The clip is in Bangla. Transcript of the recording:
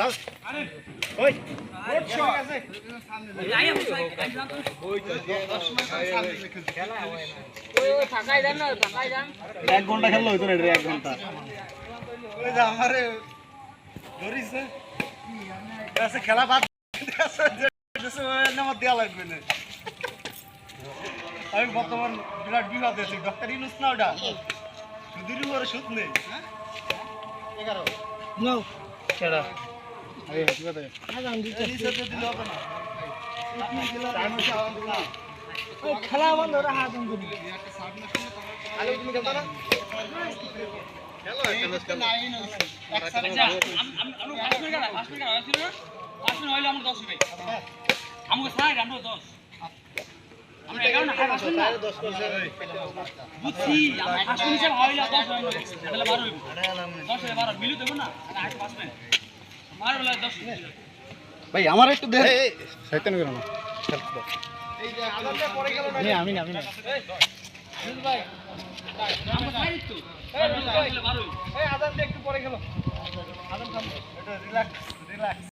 লাস্ট ওই গুড শট যাই আমি ওই খেলা হয় না ওই ফাঁকাই দেন না ফাঁকাই দেন 1 ঘন্টা খেললো হইতো না এটা 1 ঘন্টা ওই যে আমারে ধরিছে এসে খেলা বাদ দেছে নাম দেয়া লাগবে না আমি বর্তমান বিরাট বিবাদ আছে ডক্টর ইউনুস না ওটা সুদির উপরে সুদ নেই হ্যাঁ 11 নাও কেডা আরে কি কথা আজান দিতে দিল হবে না খেলা বন্ধ রা হাত বন্ধ দিই একটা সার্ভ না আলো তুমি খেলতা না খেলো একটা ম্যাচ খেলো আমি 5 মিনিট হয়েছিল না 5 মিনিট হইলো আমরা 10 ভাই আমাকে সাইড আমরা 10 আমরা 11 না 10 করছে বুঝছি আমরা 5 মিনিট হইলো 10 হইলো তাহলে 12 হইব 10 এ 12 মিলিত হবে না আর 5 মিনিট মার বেলা 10 ভাই আমার একটু দে শয়তান করো না এই যে আদানটা পড়ে গেল না আমি না ভাই আমরা সাইড তো এই আদানটা একটু পড়ে গেল আদান থাম এটা রিল্যাক্স